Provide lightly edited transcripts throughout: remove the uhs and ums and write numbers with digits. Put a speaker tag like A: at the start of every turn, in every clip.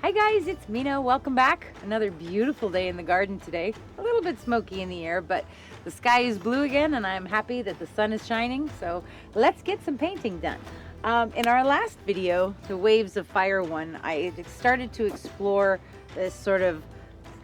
A: Hi guys, it's Mina. Welcome back. Another beautiful day in the garden today. A little bit smoky in the air, but the sky is blue again and I'm happy that the sun is shining. So let's get some painting done. In our last video, the Waves of Fire one, I started to explore this sort of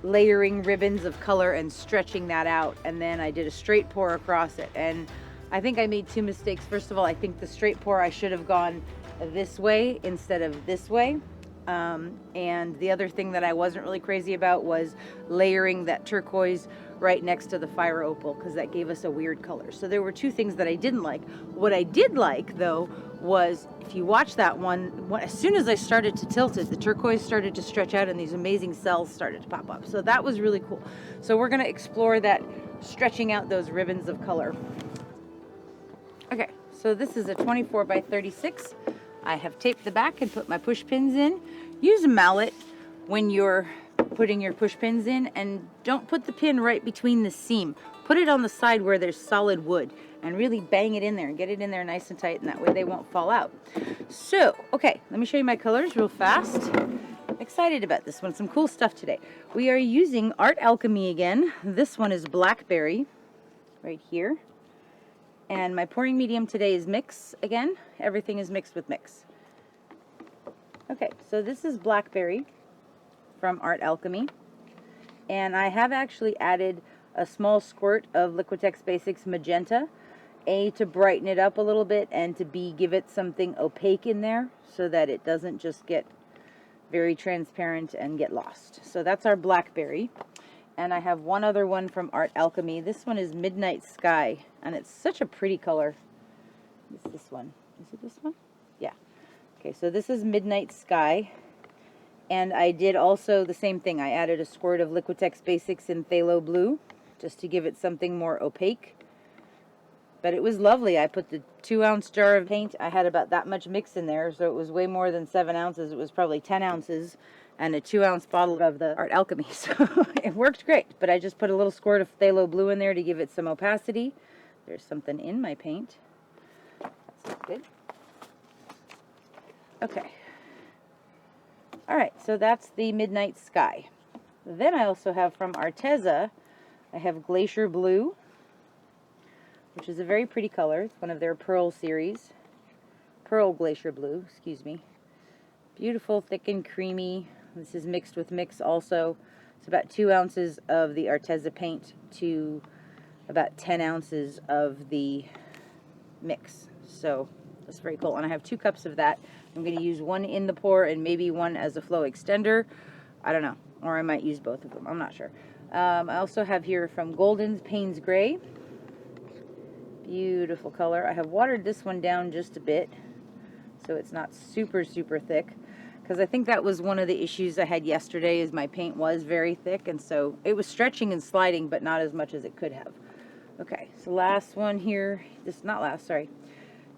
A: layering ribbons of color and stretching that out. And then I did a straight pour across it. And I think I made two mistakes. First of all, I think the straight pour, I should have gone this way instead of this way. And the other thing that I wasn't really crazy about was layering that turquoise right next to the fire opal, because that gave us a weird color. So there were two things that I didn't like. What I did like though was, if you watch that one, as soon as I started to tilt it, the turquoise started to stretch out and these amazing cells started to pop up. So that was really cool. So we're going to explore that, stretching out those ribbons of color. Okay, so this is a 24 by 36. I have taped the back and put my push pins in. Use a mallet when you're putting your push pins in, and don't put the pin right between the seam. Put it on the side where there's solid wood and really bang it in there and get it in there nice and tight, and that way they won't fall out. So, okay, let me show you my colors real fast. I'm excited about this one, some cool stuff today. We are using Art Alchemy again. This one is Blackberry right here. And my pouring medium today is Mix again. Everything is mixed with Mix. Okay, so this is Blackberry from Art Alchemy. And I have actually added a small squirt of Liquitex Basics Magenta. A, to brighten it up a little bit, and to B, give it something opaque in there so that it doesn't just get very transparent and get lost. So that's our Blackberry. And I have one other one from Art Alchemy. This one is Midnight Sky, and it's such a pretty color. It's this one. Is it this one? Yeah. Okay, so this is Midnight Sky. And I did also the same thing. I added a squirt of Liquitex Basics in Phthalo Blue, just to give it something more opaque. But it was lovely. I put the 2-ounce jar of paint. I had about that much mix in there, so it was way more than 7 ounces. It was probably 10 ounces. And a 2-ounce bottle of the Art Alchemy. So it worked great. But I just put a little squirt of phthalo blue in there to give it some opacity. There's something in my paint. That's good. Okay. Alright, so that's the Midnight Sky. Then I also have from Arteza, I have Glacier Blue, which is a very pretty color. It's one of their Pearl series. Pearl Glacier Blue, excuse me. Beautiful, thick and creamy. This is mixed with Mix also. It's about 2 ounces of the Arteza paint to about 10 ounces of the Mix. So that's very cool. And I have 2 cups of that. I'm going to use one in the pour and maybe one as a flow extender. I don't know. Or I might use both of them. I'm not sure. I also have here from Golden's Payne's Gray. Beautiful color. I have watered this one down just a bit, so it's not super, super thick. Because I think that was one of the issues I had yesterday, is my paint was very thick, and so it was stretching and sliding, but not as much as it could have. Okay, so last one here, this, not last, sorry.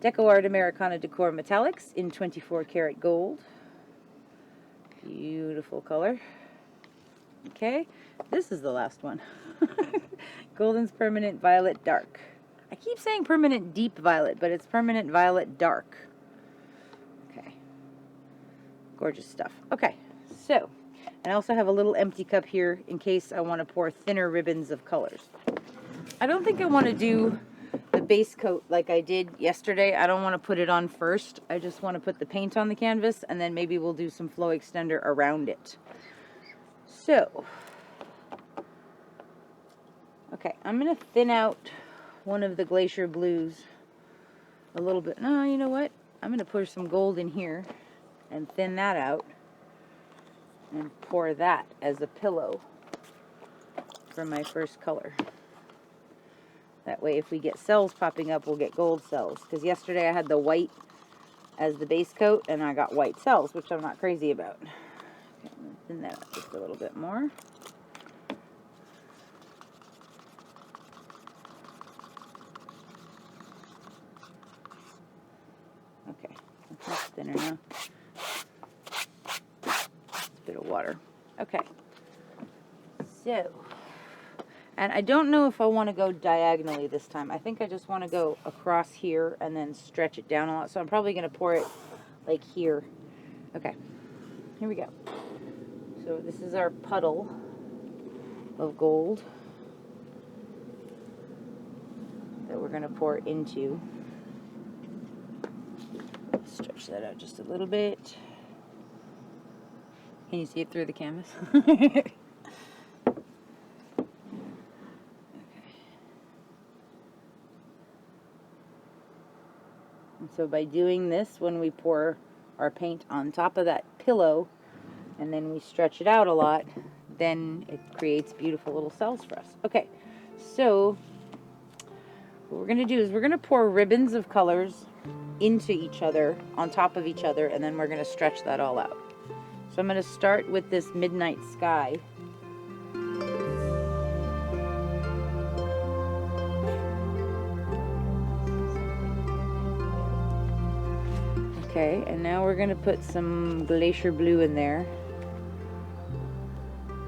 A: DecoArt Americana Decor Metallics in 24 karat gold. Beautiful color. Okay, this is the last one. Golden's Permanent Violet Dark. I keep saying Permanent Deep Violet, but it's Permanent Violet Dark. Gorgeous stuff. Okay, so, and I also have a little empty cup here in case I want to pour thinner ribbons of colors. I don't think I want to do the base coat like I did yesterday. I don't want to put it on first. I just want to put the paint on the canvas, and then maybe we'll do some flow extender around it. So, okay, I'm going to thin out one of the Glacier Blues a little bit. No, you know what? I'm going to put some gold in here and thin that out and pour that as a pillow for my first color. That way if we get cells popping up, we'll get gold cells. Because yesterday I had the white as the base coat and I got white cells, which I'm not crazy about. Okay, I'm going to thin that up just a little bit more. Okay, that's thinner now. Bit of water. Okay, so, and I don't know if I want to go diagonally this time. I think I just want to go across here and then stretch it down a lot. So I'm probably going to pour it like here. Okay, here we go. So this is our puddle of gold that we're going to pour into. Stretch that out just a little bit. Can you see it through the canvas? Okay. And so by doing this, when we pour our paint on top of that pillow and then we stretch it out a lot, then it creates beautiful little cells for us. Okay, so what we're going to do is we're going to pour ribbons of colors into each other, on top of each other, and then we're going to stretch that all out. So I'm going to start with this midnight sky. Okay, and now we're going to put some Glacier blue in there.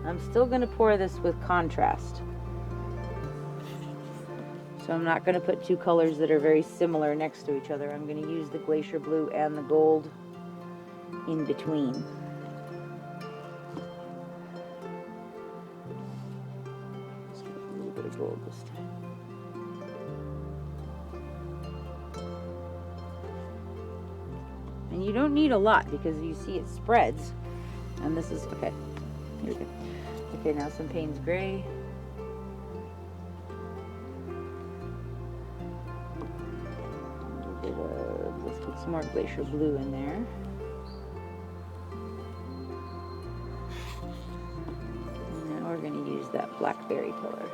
A: I'm still going to pour this with contrast. So I'm not going to put two colors that are very similar next to each other. I'm going to use the Glacier blue and the gold in between. Just put a little bit of gold this time. And you don't need a lot because you see it spreads. And this is, okay, here we go. Okay, now some Payne's gray. Let's put some more Glacier blue in there. And now we're going to use that Blackberry color.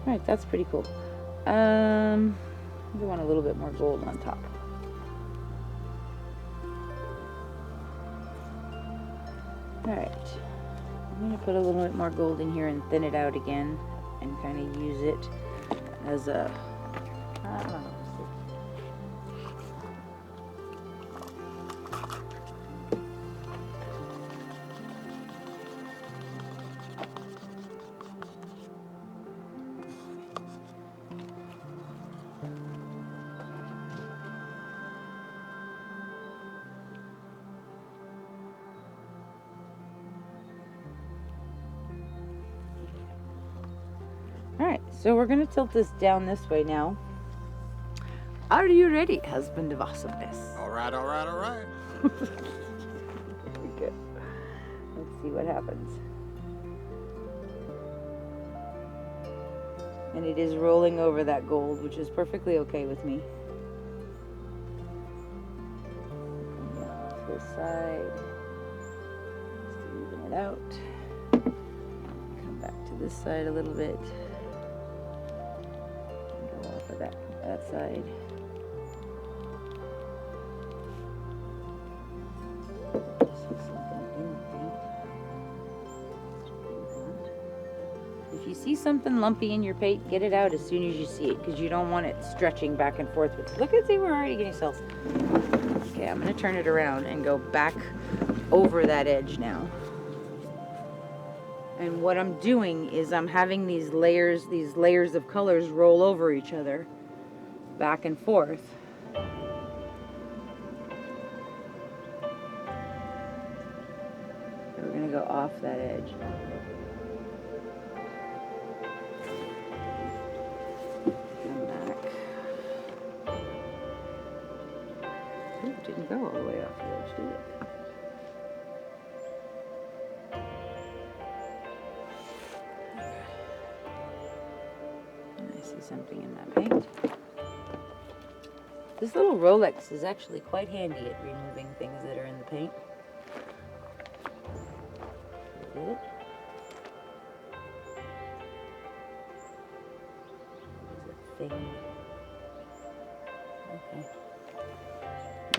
A: Alright, that's pretty cool. We want a little bit more gold on top. Alright. I'm going to put a little bit more gold in here and thin it out again and kind of use it as a, I don't know. Alright, so we're going to tilt this down this way now. Are you ready, husband of awesomeness?
B: Alright, alright, alright.
A: Very good. Let's see what happens. And it is rolling over that gold, which is perfectly okay with me. Come down to this side. Just to even it out. Come back to this side a little bit. Go off of that side. If you see something lumpy in your paint, get it out as soon as you see it, because you don't want it stretching back and forth. Look and see, we're already getting cells. Okay, I'm going to turn it around and go back over that edge now. And what I'm doing is I'm having these layers of colors roll over each other, back and forth. So we're going to go off that edge. Come back. Ooh, it didn't go all the way off the edge, did it? Something in that paint. This little Rolex is actually quite handy at removing things that are in the paint. Get it? There's a thing. Okay.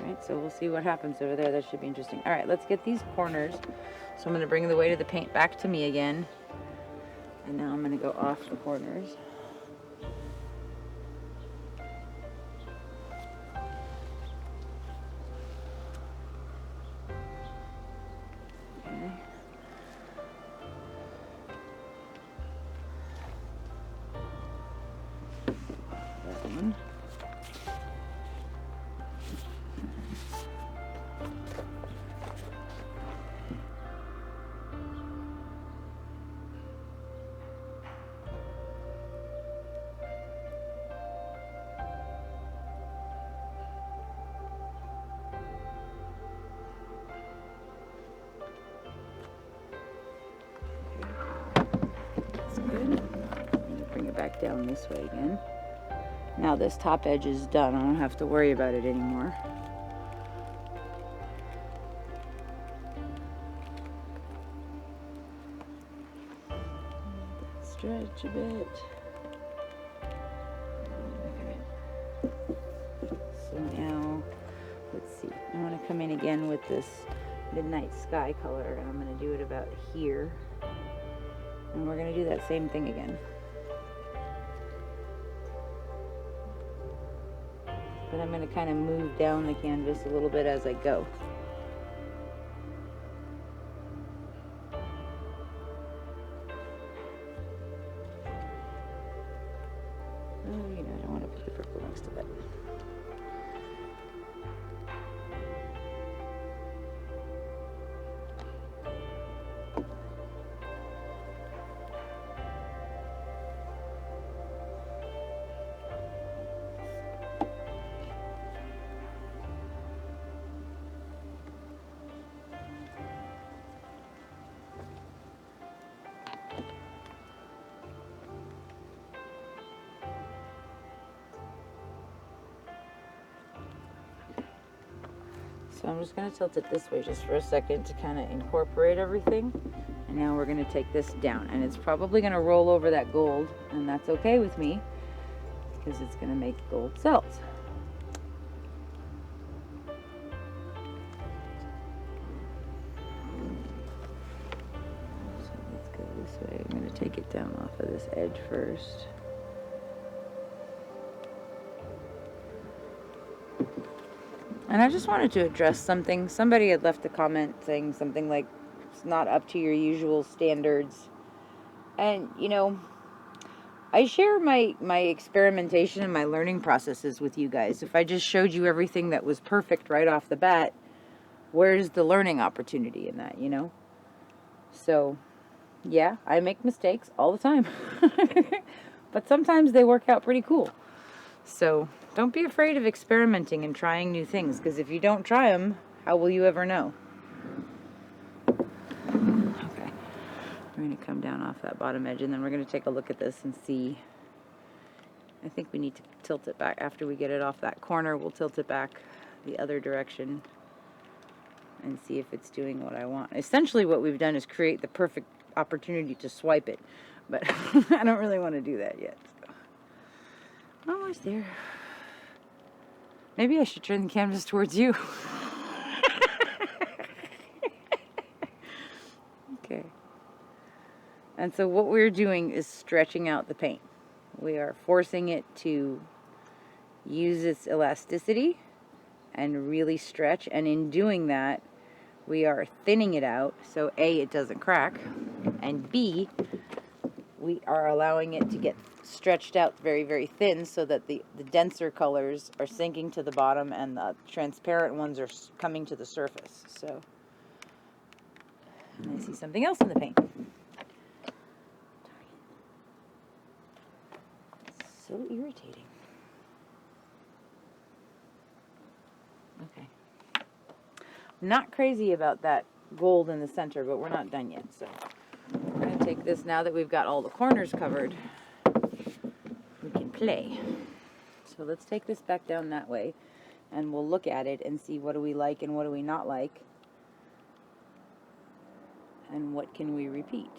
A: Alright, so we'll see what happens over there. That should be interesting. Alright, let's get these corners. So I'm going to bring the weight of the paint back to me again. And now I'm going to go off the corners. back down this way again. Now this top edge is done. I don't have to worry about it anymore. Stretch a bit. Okay. So now, let's see. I want to come in again with this midnight sky color, and I'm going to do it about here. And we're going to do that same thing again. But I'm going to kind of move down the canvas a little bit as I go. So I'm just going to tilt it this way just for a second to kind of incorporate everything. And now we're going to take this down. And it's probably going to roll over that gold. And that's okay with me because it's going to make gold cells. So let's go this way. I'm going to take it down off of this edge first. And I just wanted to address something. Somebody had left a comment saying something like, it's not up to your usual standards. And, you know, I share my experimentation and my learning processes with you guys. If I just showed you everything that was perfect right off the bat, where's the learning opportunity in that, you know? So, yeah, I make mistakes all the time. But sometimes they work out pretty cool. So don't be afraid of experimenting and trying new things, because if you don't try them, how will you ever know? Okay, we're going to come down off that bottom edge, and then we're going to take a look at this and see. I think we need to tilt it back. After we get it off that corner, we'll tilt it back the other direction and see if it's doing what I want. Essentially what we've done is create the perfect opportunity to swipe it, but I don't really want to do that yet. Almost there. Maybe I should turn the canvas towards you. Okay. And so what we're doing is stretching out the paint. We are forcing it to use its elasticity and really stretch. And in doing that, we are thinning it out so A, it doesn't crack, and B, we are allowing it to get stretched out very, very thin so that the denser colors are sinking to the bottom and the transparent ones are coming to the surface. So, and I see something else in the paint. It's so irritating. Okay. Not crazy about that gold in the center, but we're not done yet. So we're going to take this now that we've got all the corners covered. We can play. So let's take this back down that way and we'll look at it and see what do we like and what do we not like and what can we repeat.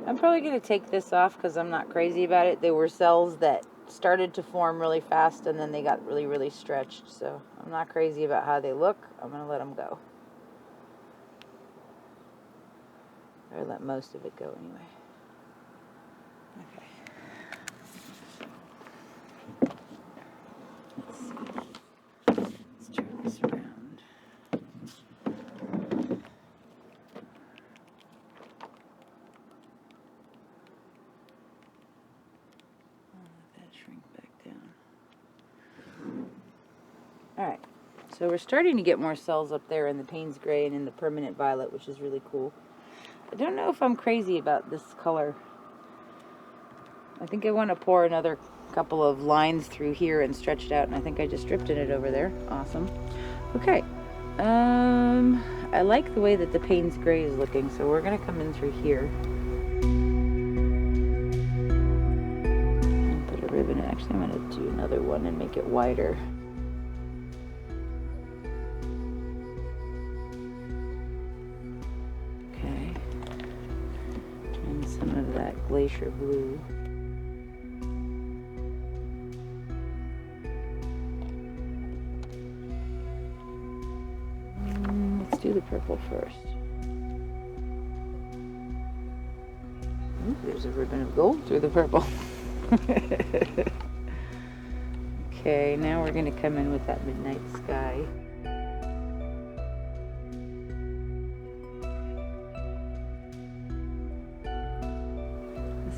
A: I'm probably going to take this off because I'm not crazy about it. They were cells that started to form really fast and then they got really, really stretched. So I'm not crazy about how they look. I'm going to let them go. Or let most of it go anyway. Okay. Let's see. Let's turn this around. Alright, so we're starting to get more cells up there in the Payne's Gray and in the Permanent Violet, which is really cool. I don't know if I'm crazy about this color. I think I want to pour another couple of lines through here and stretch it out, and I think I just dripped in it over there. Awesome. Okay. I like the way that the Payne's gray is looking, so we're gonna come in through here. I'll put a ribbon in. Actually, I'm gonna do another one and make it wider. Okay. And some of that Glacier blue. Let's do the purple first. Ooh, there's a ribbon of gold through the purple. Okay, now we're going to come in with that midnight sky.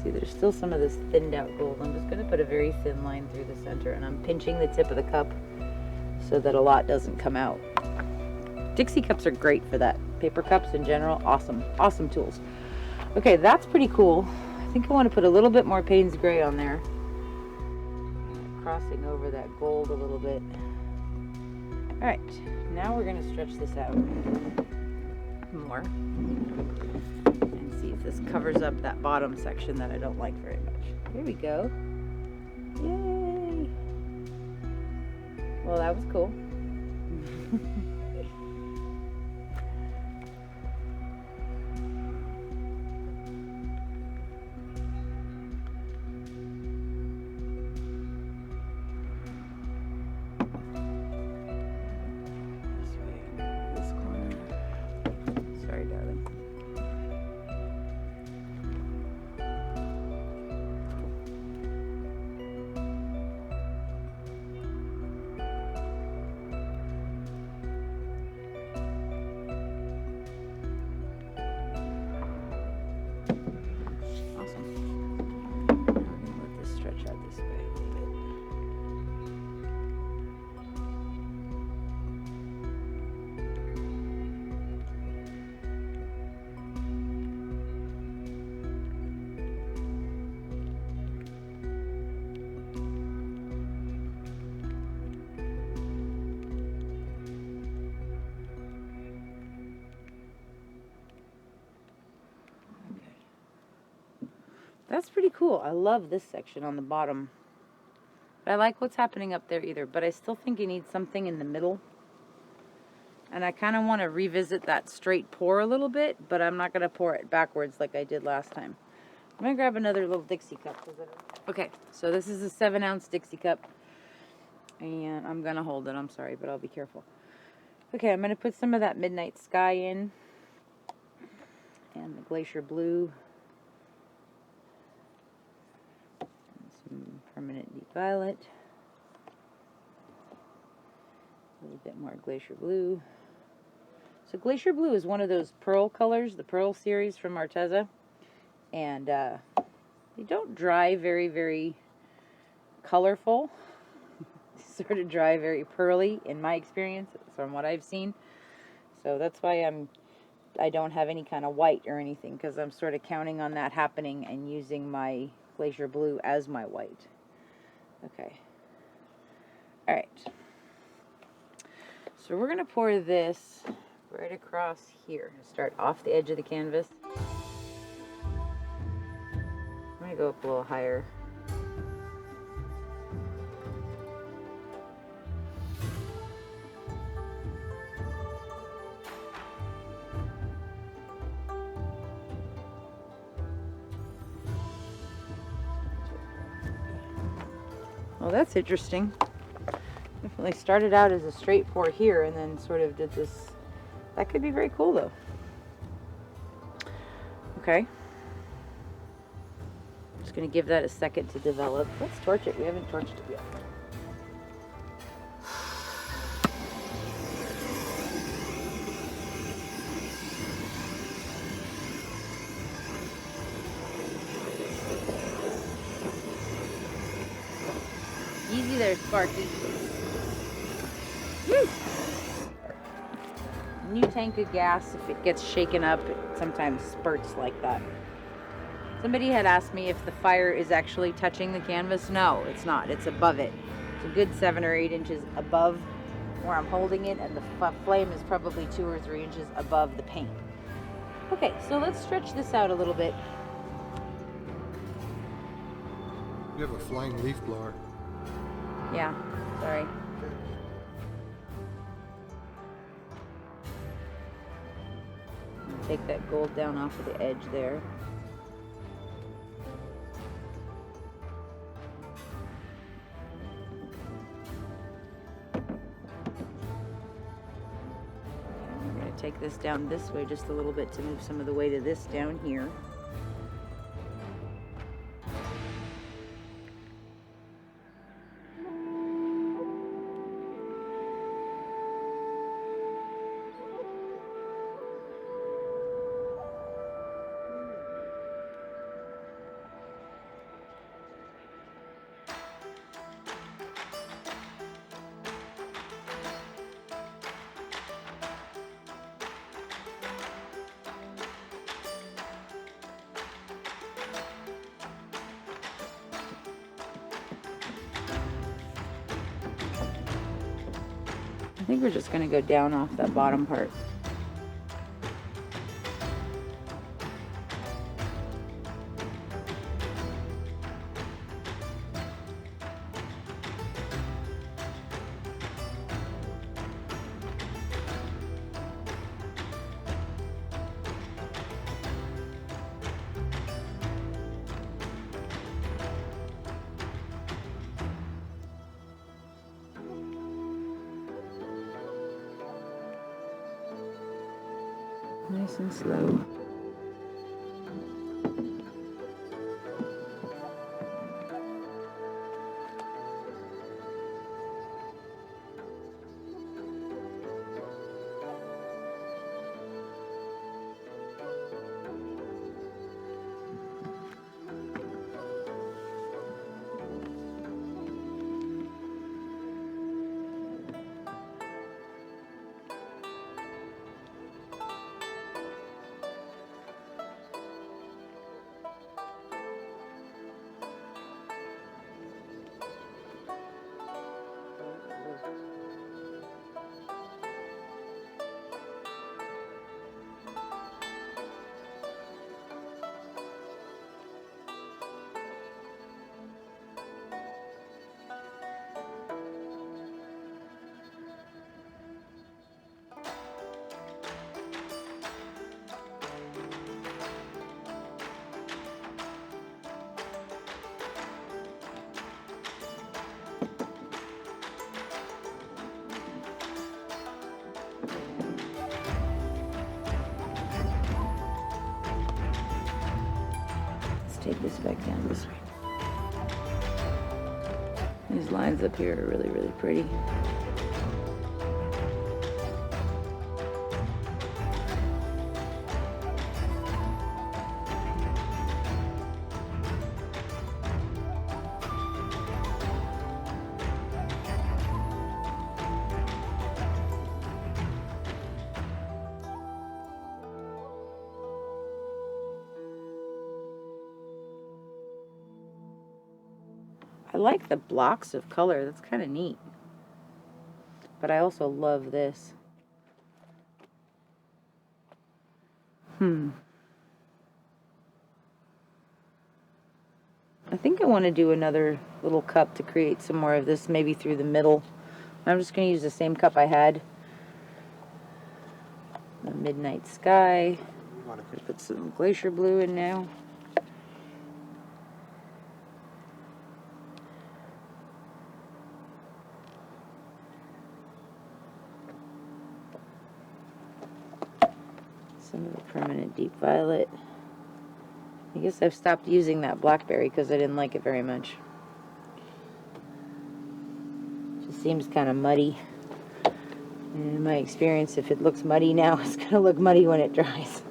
A: See, there's still some of this thinned out gold. I'm just going to put a very thin line through the center, and I'm pinching the tip of the cup so that a lot doesn't come out. Dixie cups are great for that. Paper cups in general, awesome. Awesome tools. Okay, that's pretty cool. I think I want to put a little bit more Payne's gray on there. Crossing over that gold a little bit. All right, now we're going to stretch this out more and see if this covers up that bottom section that I don't like very much. Here we go. Yay! Well, that was cool. That's pretty cool. I love this section on the bottom. But I like what's happening up there either, but I still think you need something in the middle. And I kind of want to revisit that straight pour a little bit, but I'm not going to pour it backwards like I did last time. I'm going to grab another little Dixie cup. Okay, so this is a 7-ounce Dixie cup. And I'm going to hold it. I'm sorry, but I'll be careful. Okay, I'm going to put some of that midnight sky in. And the Glacier blue. Some permanent deep violet. A little bit more Glacier blue. So Glacier blue is one of those pearl colors, the pearl series from Arteza. And they don't dry very, very colorful. They sort of dry very pearly in my experience from what I've seen. So that's why I don't have any kind of white or anything, because I'm sort of counting on that happening and using my Glacier blue as my white. Okay. All right. So we're going to pour this right across here. Start off the edge of the canvas. I'm going to go up a little higher. Well, that's interesting. Definitely started out as a straight pour here and then sort of did this. That could be very cool though. Okay. Just going to give that a second to develop. Let's torch it. We haven't torched it yet. Easy there, Sparky. Woo! new tank of gas, if it gets shaken up, it sometimes spurts like that. Somebody had asked me if the fire is actually touching the canvas. No, it's not. It's above it. It's a good 7 or 8 inches above where I'm holding it, and the flame is probably 2 or 3 inches above the paint. Okay, so let's stretch this out a little bit.
B: You have a flying leaf blower.
A: Yeah, sorry. Take that gold down off of the edge there. We're going to take this down this way just a little bit to move some of the weight of this down here. I think we're just going to go down off that bottom part. Nice and slow. Take this back down this way. These lines up here are really, really pretty. I like the blocks of color. That's kind of neat. But I also love this. I think I want to do another little cup to create some more of this, maybe through the middle. I'm just going to use the same cup I had. The Midnight Sky. Put some Glacier blue in now. Some of the permanent deep violet. I guess I've stopped using that Blackberry because I didn't like it very much. Just seems kind of muddy. And in my experience, if it looks muddy now, it's going to look muddy when it dries.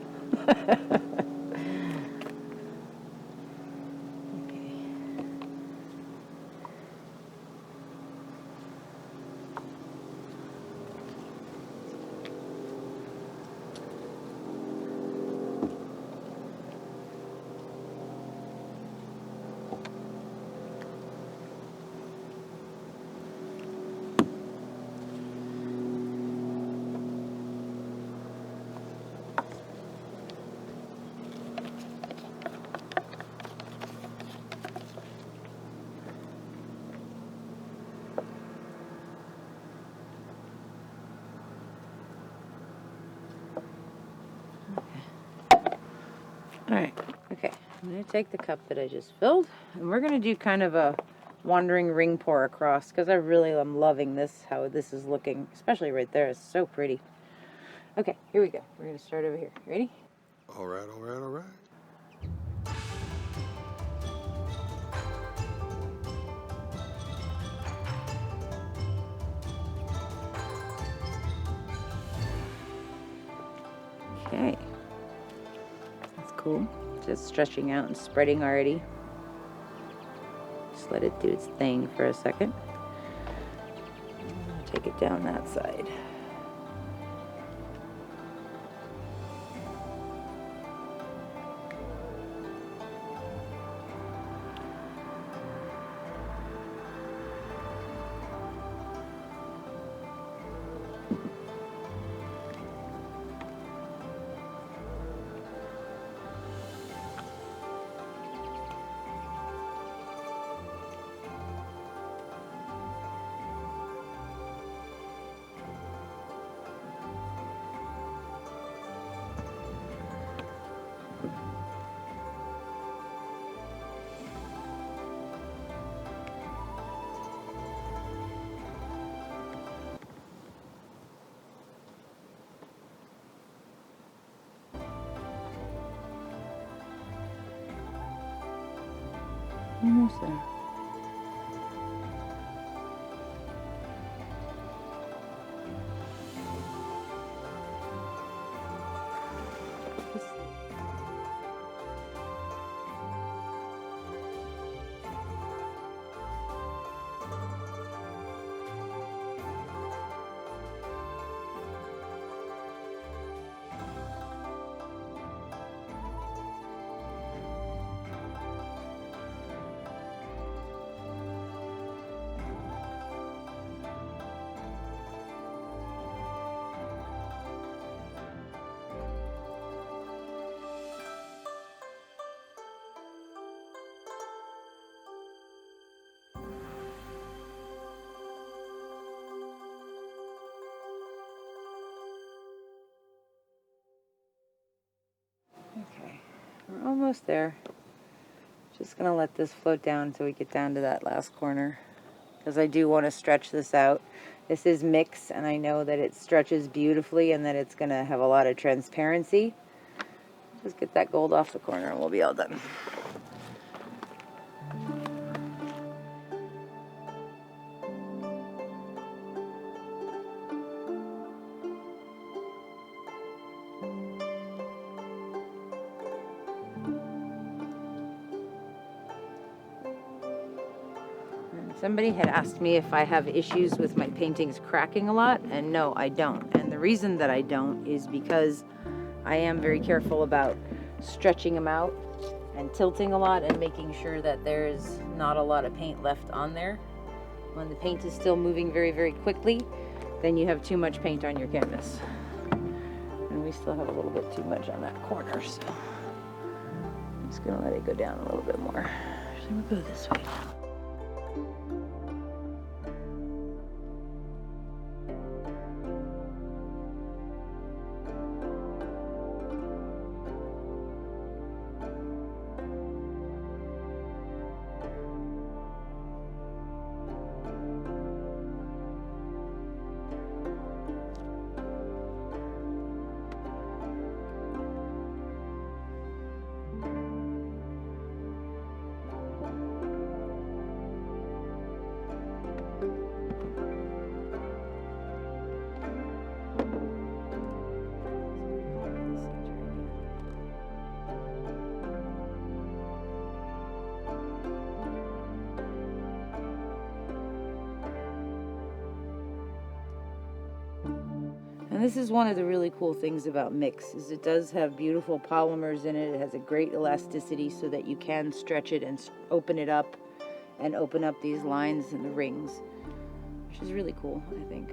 A: I'm going to take the cup that I just filled, and we're going to do kind of a wandering ring pour across, because I really am loving this, how this is looking, especially right there. It's so pretty. Okay, here we go. We're going to start over here. Ready?
B: All right, all right, all right.
A: Okay. That's cool. Just stretching out and spreading already. Just let it do its thing for a second. Take it down that side. Almost there. Okay, we're almost there. Just gonna let this float down until we get down to that last corner, because I do want to stretch this out. This is mix, and I know that it stretches beautifully and that it's gonna have a lot of transparency. Just get that gold off the corner and we'll be all done. Somebody had asked me if I have issues with my paintings cracking a lot, and no, I don't. And the reason that I don't is because I am very careful about stretching them out and tilting a lot and making sure that there's not a lot of paint left on there. When the paint is still moving very, very quickly, then you have too much paint on your canvas. And we still have a little bit too much on that corner, so I'm just gonna let it go down a little bit more. Actually, we'll go this way. And this is one of the really cool things about mix, is it does have beautiful polymers in it. It has a great elasticity so that you can stretch it and open it up and open up these lines and the rings, which is really cool, I think.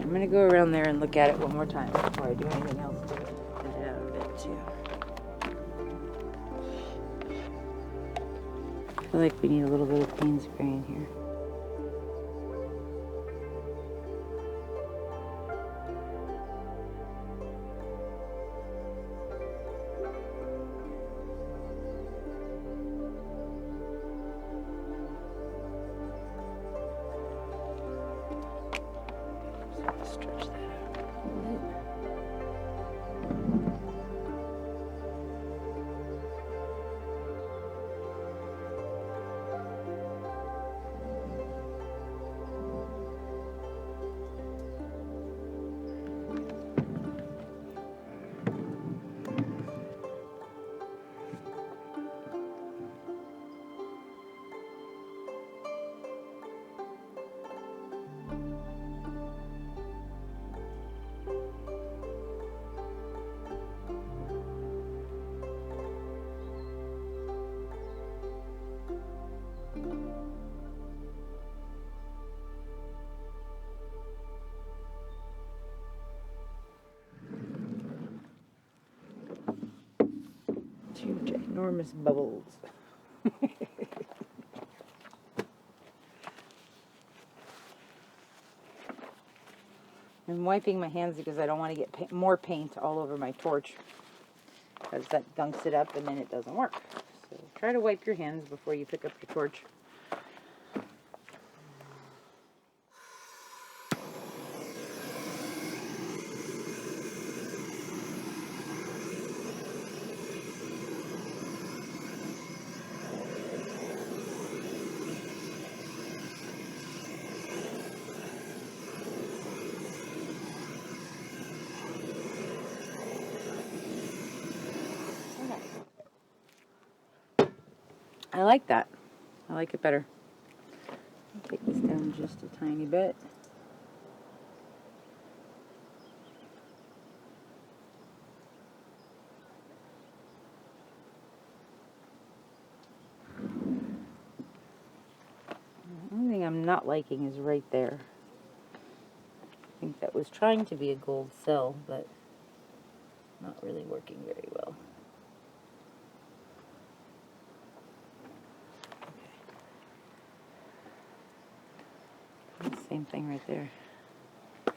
A: I'm gonna go around there and look at it one more time before I do anything else to it. Get it out a bit too. I feel like we need a little bit of Payne spray in here. Stretch that out a little bit. Two ginormous bubbles. I'm wiping my hands because I don't want to get more paint all over my torch, because that gunks it up and then it doesn't work. So try to wipe your hands before you pick up your torch. I like that. I like it better. I'll take this down just a tiny bit. The only thing I'm not liking is right there. I think that was trying to be a gold cell, but not really working very well. Same thing right there. It's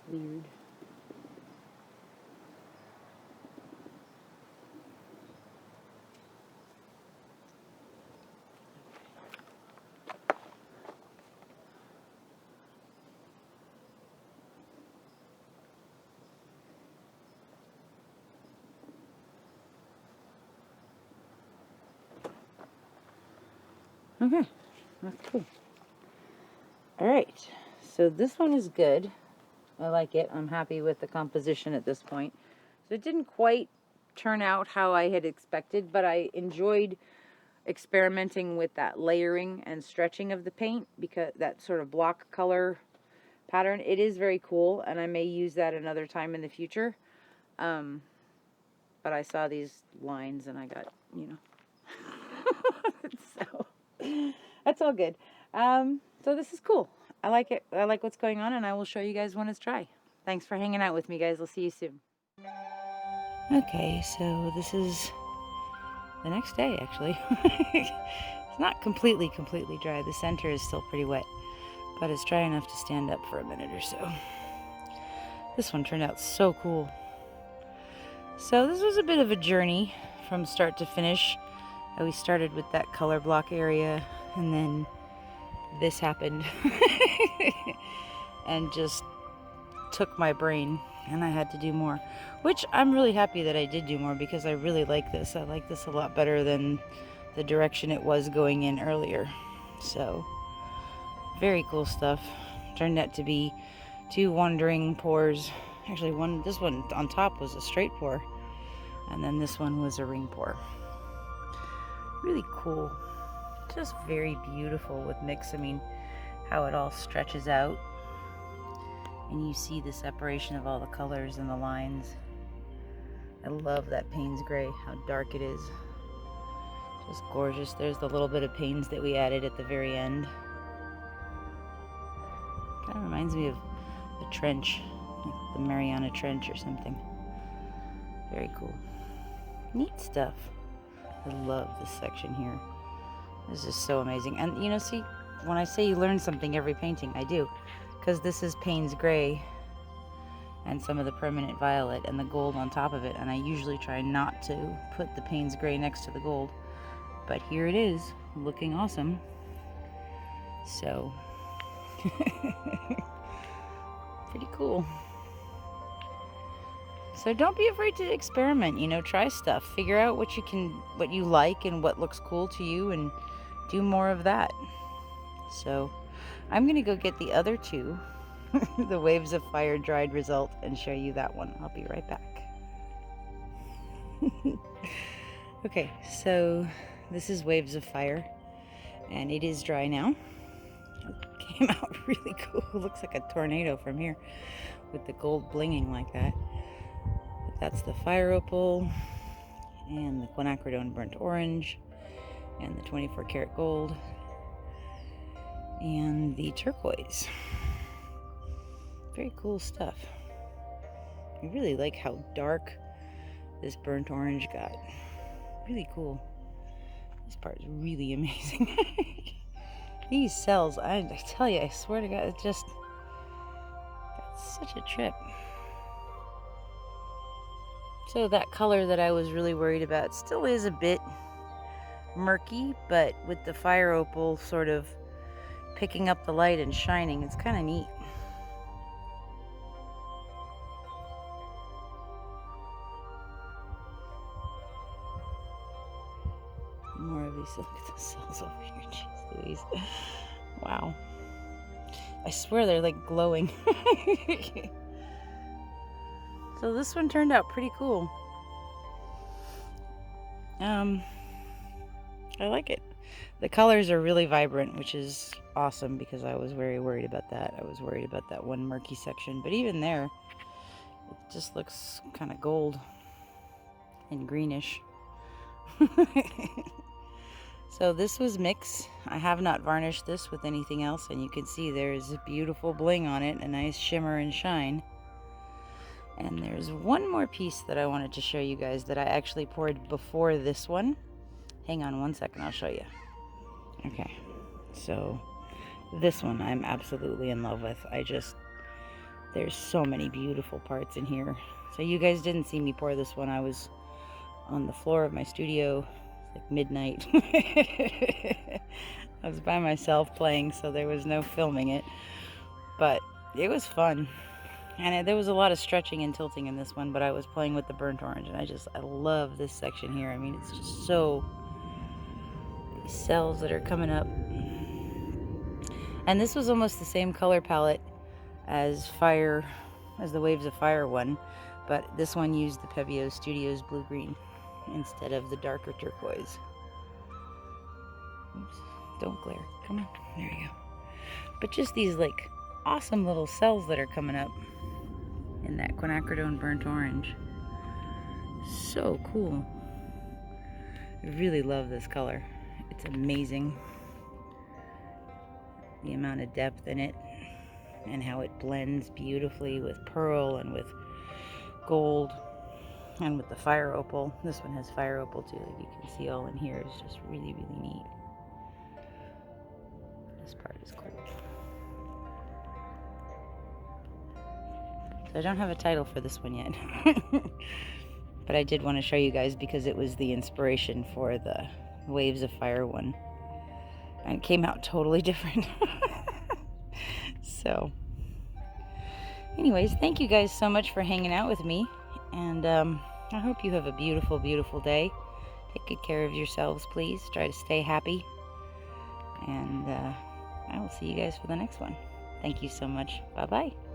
A: weird. Okay, that's cool. All right, so this one is good. I like it. I'm happy with the composition at this point. So it didn't quite turn out how I had expected, but I enjoyed experimenting with that layering and stretching of the paint, because that sort of block color pattern, it is very cool, and I may use that another time in the future. But I saw these lines and I got, you know, so that's all good. So this is cool. I like it. I like what's going on, and I will show you guys when it's dry. Thanks for hanging out with me, guys. I'll see you soon. Okay, so this is the next day, actually. It's not completely dry. The center is still pretty wet, but it's dry enough to stand up for a minute or so. This one turned out so cool. So this was a bit of a journey from start to finish. We started with that color block area, and then this happened and just took my brain, and I had to do more, which I'm really happy that I did do more, because I really like this. I like this a lot better than the direction it was going in earlier. So very cool stuff. Turned out to be 2 wandering pours. Actually, this one on top was a straight pour, and then this one was a ring pour. Really cool. Just very beautiful with mix. I mean, how it all stretches out, and you see the separation of all the colors and the lines. I love that Payne's gray, how dark it is. Just gorgeous. There's the little bit of Payne's that we added at the very end. Kind of reminds me of the trench, like the Mariana Trench or something. Very cool. Neat stuff. I love this section here. This is so amazing. And you know, see, when I say you learn something every painting, I do. Because this is Payne's gray and some of the permanent violet and the gold on top of it. And I usually try not to put the Payne's gray next to the gold. But here it is, looking awesome. So, pretty cool. So don't be afraid to experiment, you know, try stuff. Figure out what you like and what looks cool to you, and do more of that. So I'm gonna go get the other two, the Waves of Fire dried result, and show you that one. I'll be right back. Okay, so this is Waves of Fire, and it is dry now. It came out really cool. It looks like a tornado from here with the gold blinging like that. But that's the fire opal, and the quinacridone burnt orange, and the 24 karat gold, and the turquoise. Very cool stuff. I really like how dark this burnt orange got. Really cool. This part is really amazing. These cells, I tell you, I swear to God, it's just such a trip. So that color that I was really worried about still is a bit murky, but with the fire opal sort of picking up the light and shining, it's kind of neat. More of these. Look at the cells over here. Jeez Louise. Wow. I swear they're like glowing. So this one turned out pretty cool. I like it. The colors are really vibrant, which is awesome because I was very worried about that. I was worried about that one murky section, but even there, it just looks kind of gold and greenish. So this was mix. I have not varnished this with anything else, and you can see there's a beautiful bling on it, a nice shimmer and shine. And there's one more piece that I wanted to show you guys that I actually poured before this one. Hang on one second, I'll show you. Okay, so this one I'm absolutely in love with. There's so many beautiful parts in here. So you guys didn't see me pour this one. I was on the floor of my studio, like midnight. I was by myself playing, so there was no filming it. But it was fun. And there was a lot of stretching and tilting in this one, but I was playing with the burnt orange, and I love this section here. I mean, it's just so, these cells that are coming up. And this was almost the same color palette as the Waves of Fire one, but this one used the Pebeo Studios blue-green instead of the darker turquoise. Oops, don't glare. Come on, there you go. But just these like awesome little cells that are coming up in that quinacridone burnt orange. So cool. I really love this color. It's amazing. The amount of depth in it and how it blends beautifully with pearl and with gold and with the fire opal. This one has fire opal too, like you can see all in here. It's just really, really neat. This part is cool. So I don't have a title for this one yet. But I did want to show you guys because it was the inspiration for the Waves of Fire one. And it came out totally different. So, anyways, thank you guys so much for hanging out with me. And I hope you have a beautiful, beautiful day. Take good care of yourselves, please. Try to stay happy. And I will see you guys for the next one. Thank you so much. Bye-bye.